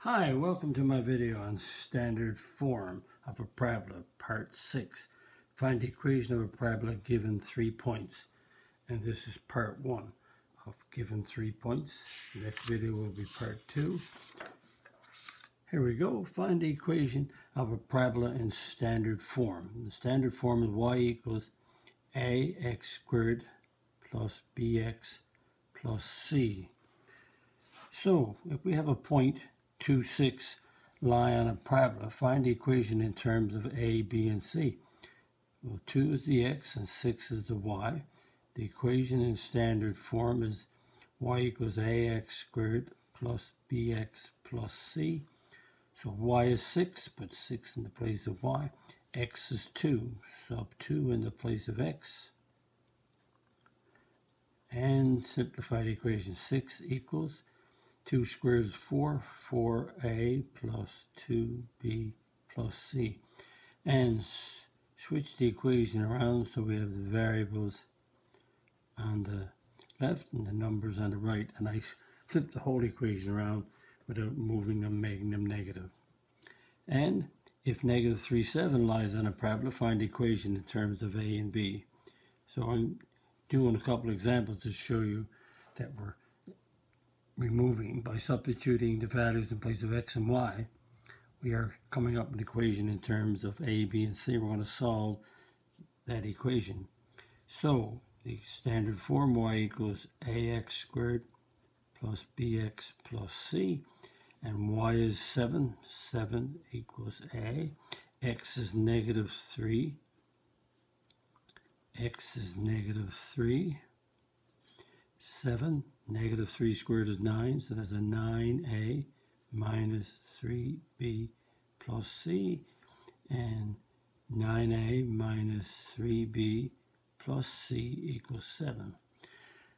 Hi, welcome to my video on standard form of a parabola, part 6. Find the equation of a parabola given 3 points. And this is part 1 of given 3 points. The next video will be part 2. Here we go. Find the equation of a parabola in standard form. The standard form is y equals ax squared plus bx plus c. So, if we have a point 2, 6 lie on a parabola, find the equation in terms of a, b, and c. Well, 2 is the x and 6 is the y. The equation in standard form is y equals ax squared plus bx plus c. So y is 6, put 6 in the place of y. X is 2, sub 2 in the place of x. And simplify the equation. 6 equals 2 squared is 4, 4a plus 2b plus c. And switch the equation around so we have the variables on the left and the numbers on the right. And I flip the whole equation around without moving them, making them negative. And if negative 3, 7 lies on a parabola, find the equation in terms of a and b. So I'm doing a couple examples to show you that we're removing, by substituting the values in place of x and y, we are coming up with an equation in terms of a, b, and c. We're going to solve that equation. So the standard form, y equals ax squared plus bx plus c, and y is 7. 7 equals a. X is negative 3. X is negative 3. 7. Negative 3 squared is 9, so that's a 9a minus 3b plus c, and 9a minus 3b plus c equals 7.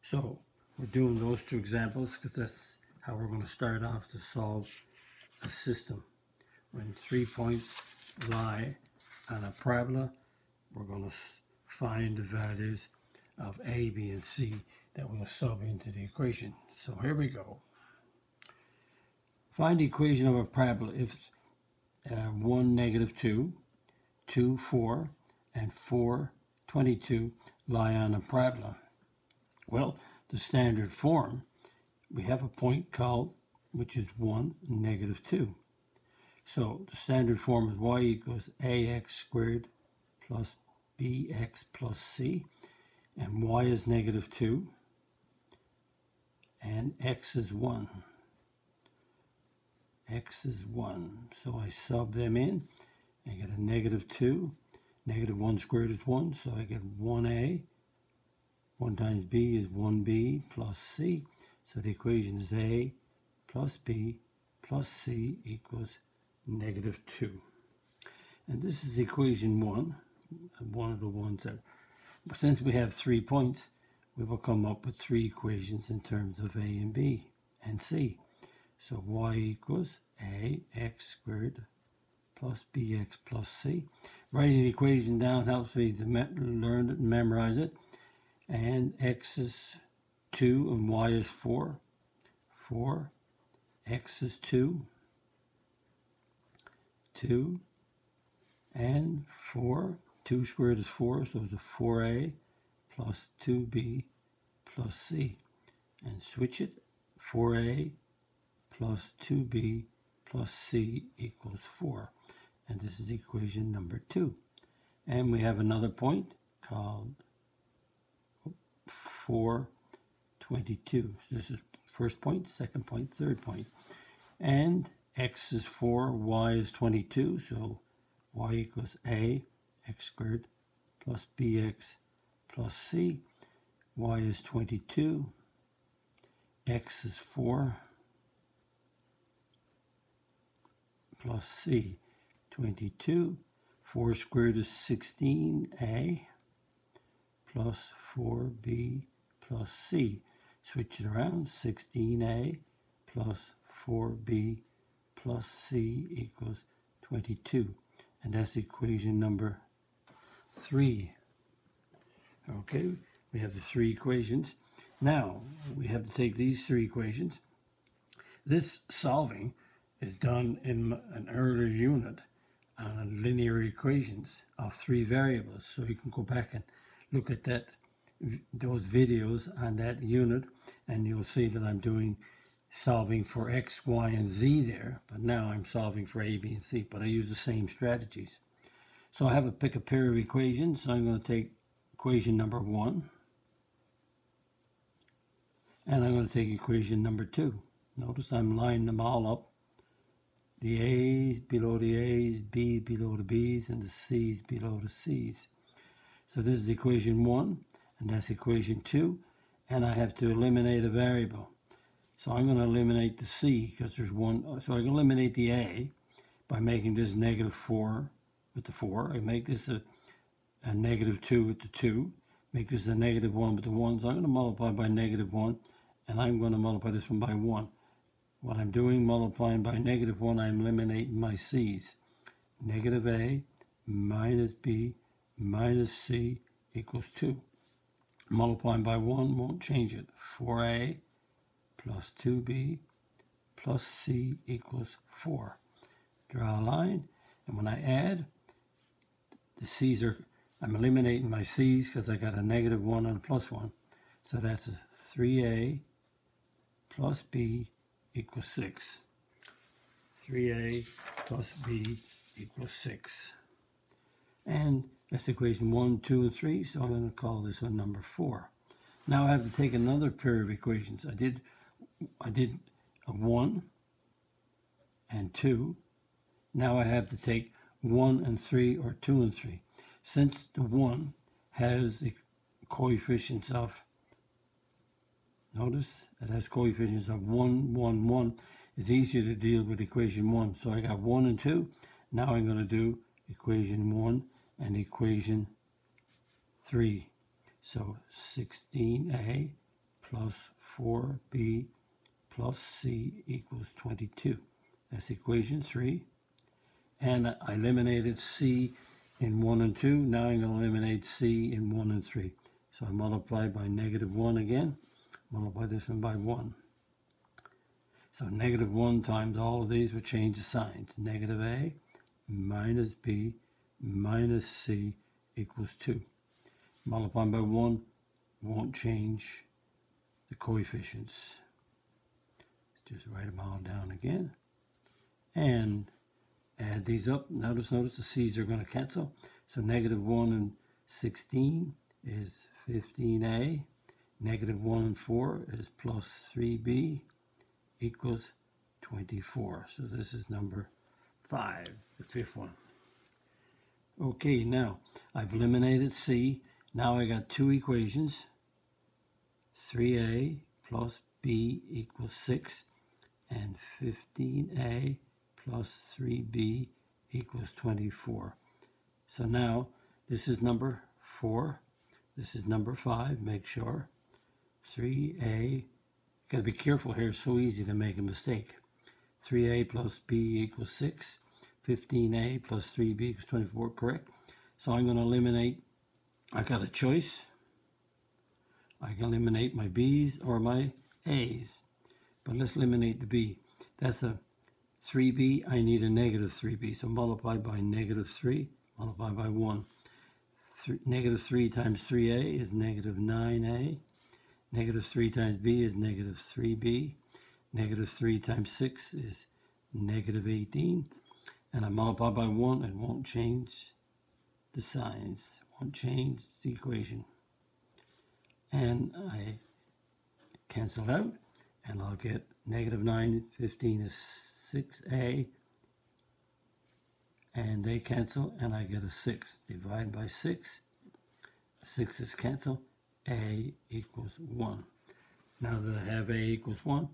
So we're doing those two examples because that's how we're going to start off to solve a system. When 3 points lie on a parabola, we're going to find the values of a, b, and c that we'll sub into the equation. So here we go. Find the equation of a parabola if 1, negative 2, 2, 4, and 4, 22 lie on a parabola. Well, the standard form, we have a point called, which is 1, negative 2. So the standard form is y equals ax squared plus bx plus c, and y is negative 2. And x is 1. X is 1. So I sub them in. I get a negative 2. Negative 1 squared is 1. So I get 1a. 1 times b is 1b plus c. So the equation is a plus b plus c equals negative 2. And this is equation 1. One of the ones that, since we have 3 points, we will come up with 3 equations in terms of a and b and c. So y equals ax squared plus bx plus c. Writing the equation down helps me to learn it and memorize it. And x is 2 and y is 4. 4. X is 2. 2. And 4. 2 squared is 4, so it's a 4a plus 2b plus c, and switch it. 4a plus 2b plus c equals 4, and this is equation number 2. And we have another point called 4, 22. So this is first point, second point, third point. And x is 4, y is 22, so y equals a x squared plus bx plus c. Y is 22. X is 4 plus c. 22. 4 squared is 16a plus 4b plus c. Switch it around. 16a plus 4b plus c equals 22. And that's equation number 3. Okay, we have the 3 equations. Now, we have to take these 3 equations. This solving is done in an earlier unit on linear equations of 3 variables. So you can go back and look at those videos on that unit, and you'll see that I'm doing solving for x, y, and z there, but now I'm solving for a, b, and c, but I use the same strategies. So I have to pick a pair of equations. So I'm going to take equation number 1, and I'm going to take equation number 2. Notice I'm lining them all up. The A's below the A's, B's below the B's, and the C's below the C's. So this is equation 1, and that's equation 2, and I have to eliminate a variable. So I'm going to eliminate the C because there's one. So I can eliminate the A by making this -4 with the 4. I make this a -2 with the 2. Make this a -1 with the 1. So I'm going to multiply by -1, and I'm going to multiply this one by 1. What I'm doing, multiplying by -1, I'm eliminating my C's. -A minus B minus C equals 2. Multiplying by 1 won't change it. 4A plus 2B plus C equals 4. Draw a line, and when I add, the C's I'm eliminating my C's because I got a -1 and a +1. So that's a 3A plus B equals 6. 3A plus B equals 6. And that's equation 1, 2, and 3, so I'm going to call this one number 4. Now I have to take another pair of equations. I did a 1 and 2. Now I have to take 1 and 3 or 2 and 3. Since the 1 has the coefficients of, notice it has coefficients of 1, 1, 1, it's easier to deal with equation 1. So I got 1 and 2. Now I'm going to do equation 1 and equation 3. So 16A plus 4B plus C equals 22. That's equation 3. And I eliminated C in 1 and 2. Now I'm going to eliminate C in 1 and 3. So I multiply by -1 again. Multiply this one by 1. So -1 times all of these would change the signs. -A minus B minus C equals 2. Multiplying by 1 won't change the coefficients. Just write them all down again. And add these up. Notice the C's are going to cancel. So -1 and 16 is 15A. -1 and 4 is plus 3B equals 24. So this is number 5, the 5th one. Okay, now I've eliminated C. Now I got two equations. 3A plus B equals 6 and 15A plus 3B equals 24. So now this is number 4. This is number 5. Make sure. 3A. Got to be careful here. It's so easy to make a mistake. 3A plus B equals 6. 15A plus 3B equals 24. Correct. So I'm going to eliminate. I got a choice. I can eliminate my B's or my A's. But let's eliminate the B. That's a 3B. I need a -3B. So multiply by -3. Multiply by 1. -3 times 3A is -9A. -3 times B is -3B. -3 times 6 is -18. And I multiply by 1, it won't change the signs. Won't change the equation. And I cancel out, and I'll get -9, 15 is 6A. And they cancel, and I get a 6. Divide by 6. 6 is cancelled. A equals 1. Now that I have A equals 1,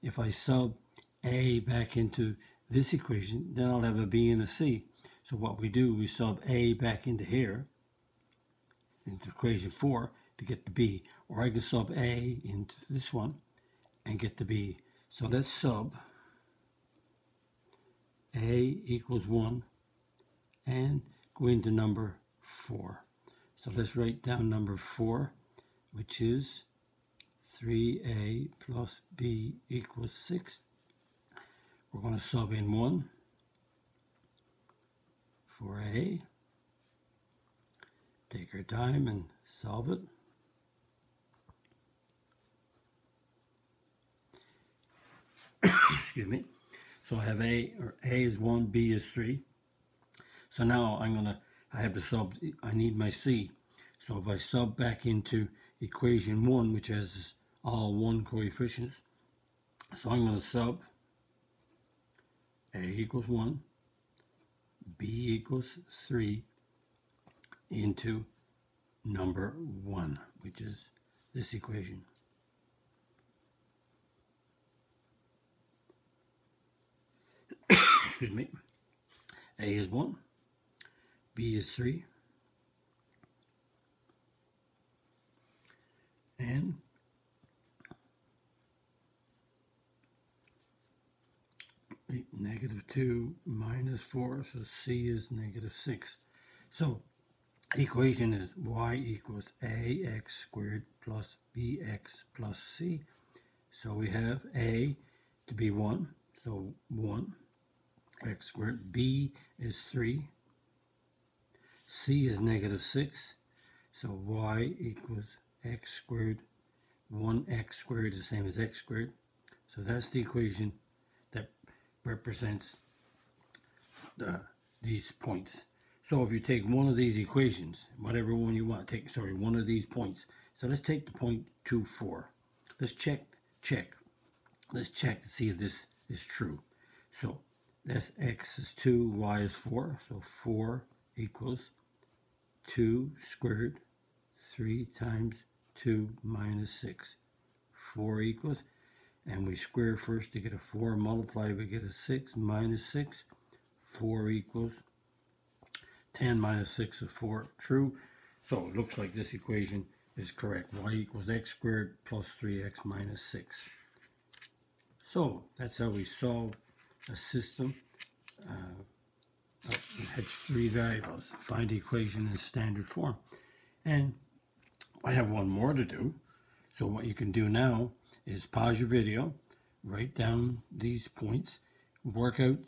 if I sub A back into this equation, then I'll have a B and a C. So what we do, we sub A back into here, into equation 4, to get the B. Or I can sub A into this one and get the B. So let's sub A equals 1 and go into number 4. So let's write down number 4, which is 3A plus B equals 6. we're going to sub in 1 for A. Take our time and solve it. Excuse me. So I have A is 1, B is 3. So now I have to sub, I need my C. So if I sub back into equation 1, which has all 1 coefficients, so I'm going to sub A equals 1, B equals 3 into number 1, which is this equation. Excuse me. A is 1, B is 3, and -2 minus 4, so C is -6. So equation is y equals ax squared plus bx plus c. So we have a to be 1, so 1 x squared, b is 3, c is -6, so y equals x squared. 1x squared is the same as x squared. So that's the equation that represents these points. So if you take one of these equations, whatever one you want, one of these points. So let's take the point 2, 4. Let's check. Let's check to see if this is true. So that's x is 2, y is 4. So 4 equals 2 squared, 3 times 2 minus 6. 4 equals, and we square first to get a 4, multiply, we get a 6, minus 6. 4 equals 10 minus 6 is 4, true. So it looks like this equation is correct. Y equals x squared plus 3x minus 6. So that's how we solve a system. It has 3 variables. Find the equation in standard form. And I have one more to do. So what you can do now is pause your video, write down these points, work out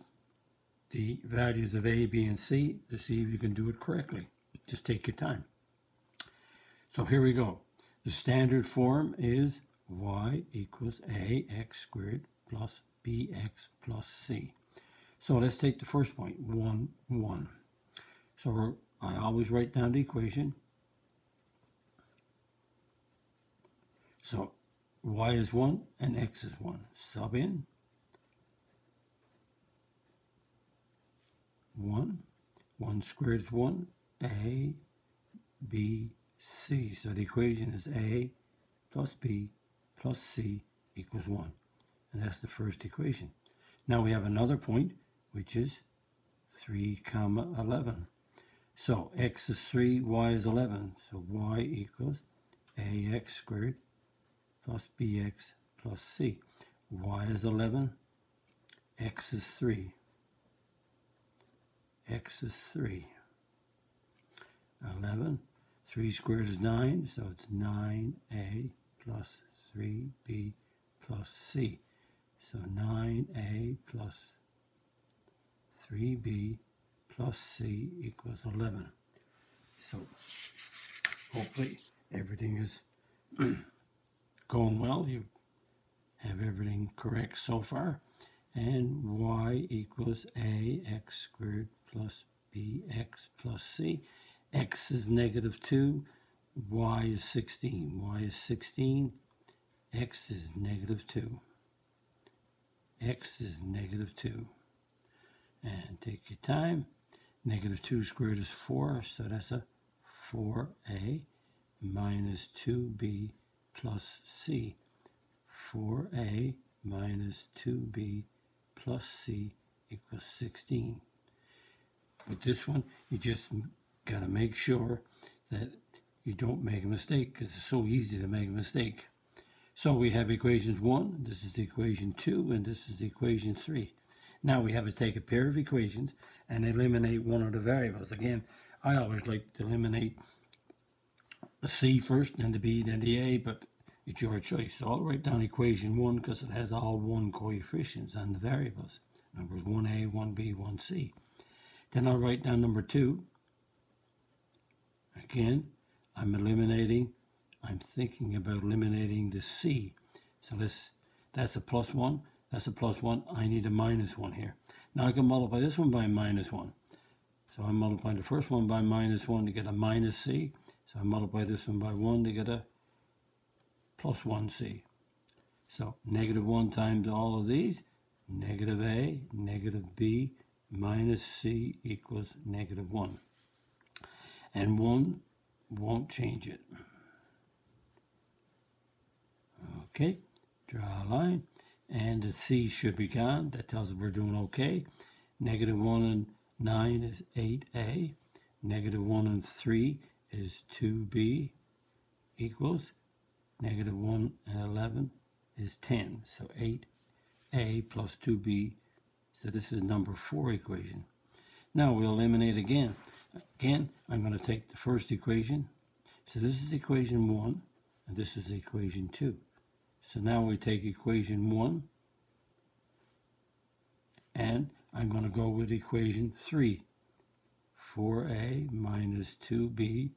the values of A, B, and C to see if you can do it correctly. Just take your time. So here we go. The standard form is y equals ax squared plus bx plus c. So let's take the first point, 1, 1. So I always write down the equation. So y is 1 and x is 1. Sub in 1. 1 squared is 1. A, B, C. So the equation is A plus B plus C equals 1. And that's the first equation. Now we have another point, which is 3, 11. So x is 3, y is 11. So y equals ax squared plus bx plus c. Y is 11. X is 3. X is 3. 11. 3 squared is 9, so it's 9a plus 3b plus c. So 9a plus 3b plus c equals 11. So hopefully everything is going well. You have everything correct so far. And y equals ax squared plus bx plus c. X is -2, y is 16. Y is 16, x is -2. X is -2. And take your time. -2 squared is 4, so that's a 4a minus 2b plus c. 4a minus 2b plus c equals 16. With this one, you just got to make sure that you don't make a mistake, because it's so easy to make a mistake. So we have equations 1, this is equation 2, and this is equation 3. Now we have to take a pair of equations and eliminate one of the variables. Again, I always like to eliminate the C first, then the B, then the A, but it's your choice. So I'll write down equation 1 because it has all 1 coefficients on the variables. Numbers 1A, 1B, 1C. Then I'll write down number 2. Again, I'm thinking about eliminating the C. So that's a plus 1. That's a plus 1. I need a minus 1 here. Now I can multiply this one by minus 1. So I multiply the first one by minus 1 to get a minus C. So I multiply this one by 1 to get a plus 1C. So negative 1 times all of these, negative A, negative B, minus C equals negative 1. And 1 won't change it. Okay, draw a line. And the C should be gone. That tells us we're doing okay. Negative 1 and 9 is 8A. Negative 1 and 3 is 2B equals negative 1 and 11 is 10. So 8A plus 2B. So this is number 4 equation. Now we'll eliminate again. Again, I'm going to take the first equation. So this is equation 1, and this is equation 2. So now we take equation 1, and I'm going to go with equation 3. 4A minus 2B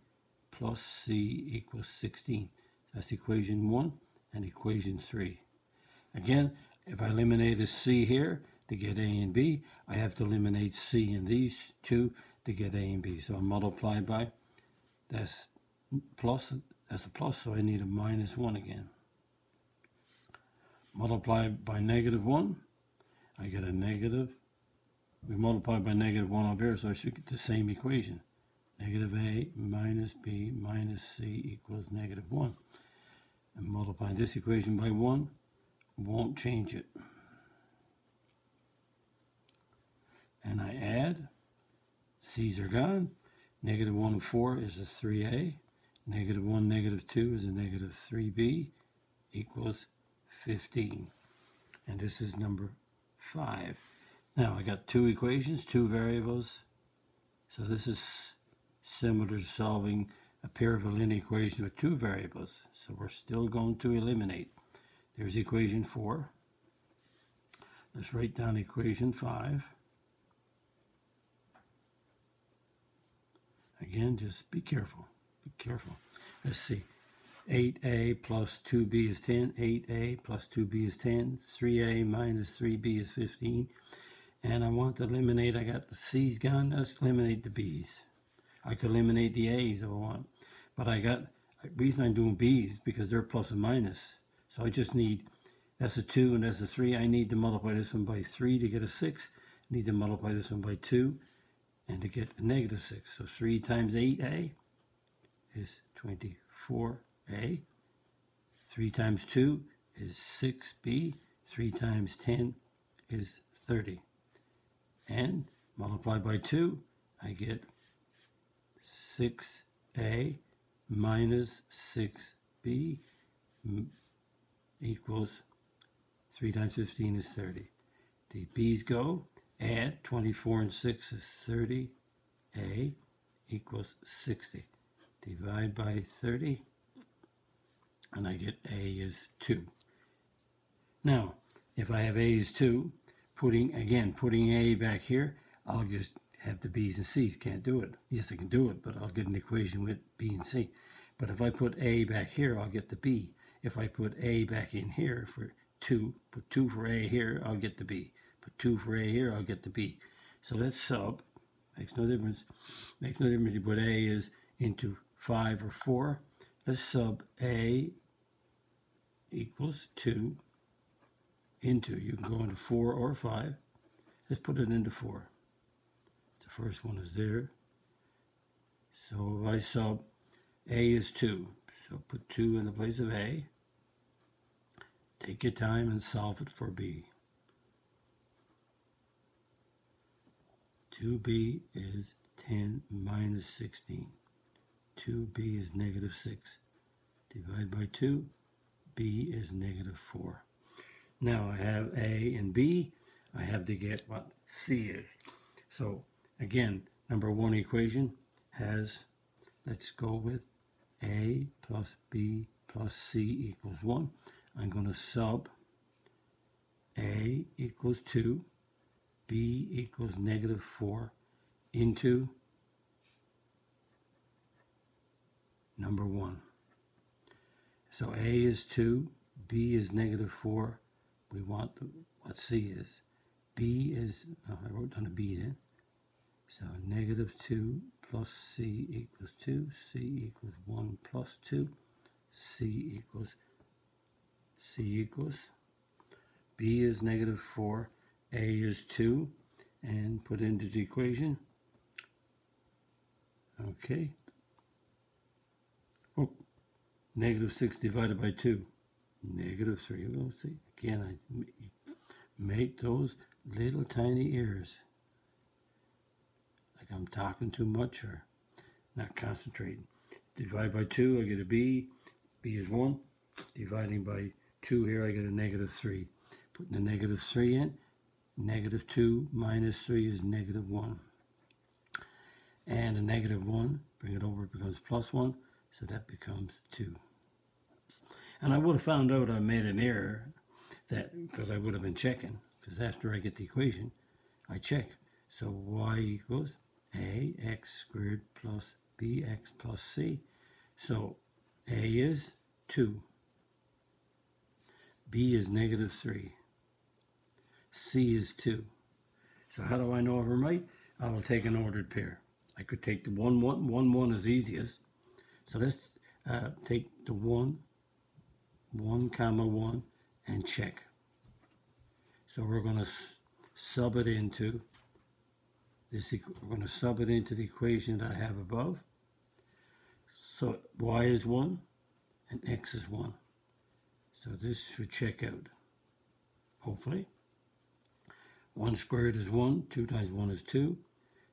plus C equals 16. That's equation 1 and equation 3. Again, if I eliminate a C here to get A and B, I have to eliminate C in these two to get A and B. So I multiply by, that's a plus, so I need a minus 1 again. Multiply by negative 1, I get a negative. We multiply by negative 1 over here, so I should get the same equation. Negative A minus B minus C equals negative 1. And multiplying this equation by 1 won't change it. And I add, C's are gone. Negative 1 and 4 is a 3A. Negative 1, negative 2 is a negative 3B equals 15. And this is number 5. Now I got 2 equations, 2 variables. So this is similar to solving a pair of a linear equation with 2 variables. So we're still going to eliminate. There's equation 4. Let's write down equation 5. Again, just be careful. Be careful. Let's see. 8A plus 2B is 10. 8A plus 2B is 10. 3A minus 3B is 15. And I want to eliminate, I got the C's gone. Let's eliminate the B's. I could eliminate the A's if I want. But the reason I'm doing B's because they're plus and minus. So I just need, that's a 2 and that's a 3. I need to multiply this one by 3 to get a 6. I need to multiply this one by 2 and to get a negative 6. So 3 times 8A is 24A. 3 times 2 is 6B. 3 times 10 is 30. And multiply by 2, I get 6A minus 6B equals 3 times 15 is 30. The B's go. Add 24 and 6 is 30. A equals 60. Divide by 30, and I get A is 2. Now, if I have A is 2, putting A back here, I'll just have the B's and C's. Can't do it. Yes, I can do it, but I'll get an equation with B and C. But if I put A back here, I'll get the B. If I put A back in here for 2, put 2 for A here, I'll get the B. Put 2 for A here, I'll get the B. So let's sub. Makes no difference. Makes no difference if you put A is into 5 or 4. Let's sub A equals 2 into, you can go into 4 or 5. Let's put it into 4. The first one is there. So if I sub A is 2, so put 2 in the place of A. Take your time and solve it for B. 2B is 10 minus 16. 2B is negative 6. Divide by 2, B is negative 4. Now I have A and B. I have to get what C is. So again, number 1 equation has, let's go with A plus B plus C equals 1. I'm going to sub A equals 2 b equals negative 4 into number 1. So a is 2, b is negative 4. We want what c is. B is, oh, I wrote down a b then. So negative 2 plus c equals 2, c equals 1 plus 2, c equals, b is negative 4, a is 2, and put into the equation. Okay. Oh, negative 6 divided by 2, negative 3. We'll see. Again, I make those little tiny errors. Like I'm talking too much or not concentrating. Divide by 2, I get a b. b is 1. Dividing by 2 here, I get a negative 3. Putting the negative 3 in, negative 2 minus 3 is negative 1. And a negative 1, bring it over, it becomes plus 1, so that becomes 2. And I would have found out I made an error, that because I would have been checking, because after I get the equation, I check. So y equals ax squared plus bx plus c. So a is 2, b is negative 3, c is 2. So how do I know if I'm right? I will take an ordered pair. I could take the 1, 1, 1, 1 is easiest. So let's take the 1, 1, comma 1, and check. So we're going to sub it into this. We're going to sub it into the equation that I have above. So y is 1 and x is 1. So this should check out, hopefully. 1 squared is 1, 2 times 1 is 2,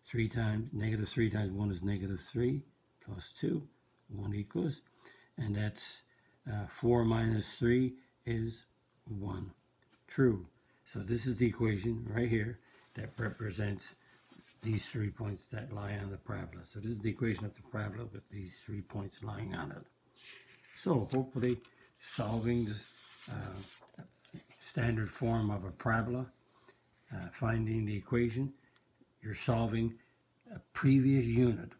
3 times, negative 3 times 1 is negative 3, plus 2, 1 equals, and that's 4 minus 3 is 1. True. So this is the equation right here that represents these 3 points that lie on the parabola. So this is the equation of the parabola with these 3 points lying on it. So hopefully solving this standard form of a parabola, finding the equation, you're solving a previous unit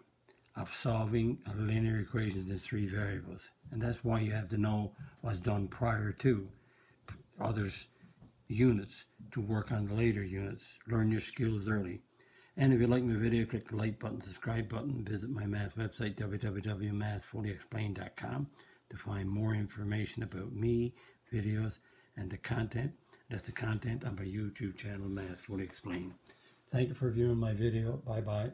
of solving a linear equation in 3 variables. And that's why you have to know what's done prior to others units to work on the later units. Learn your skills early. And if you like my video, click the like button, subscribe button, visit my math website, www.mathfullyexplained.com, to find more information about me, videos, and the content. That's the content on my YouTube channel, Math Fully Explained. Thank you for viewing my video. Bye-bye.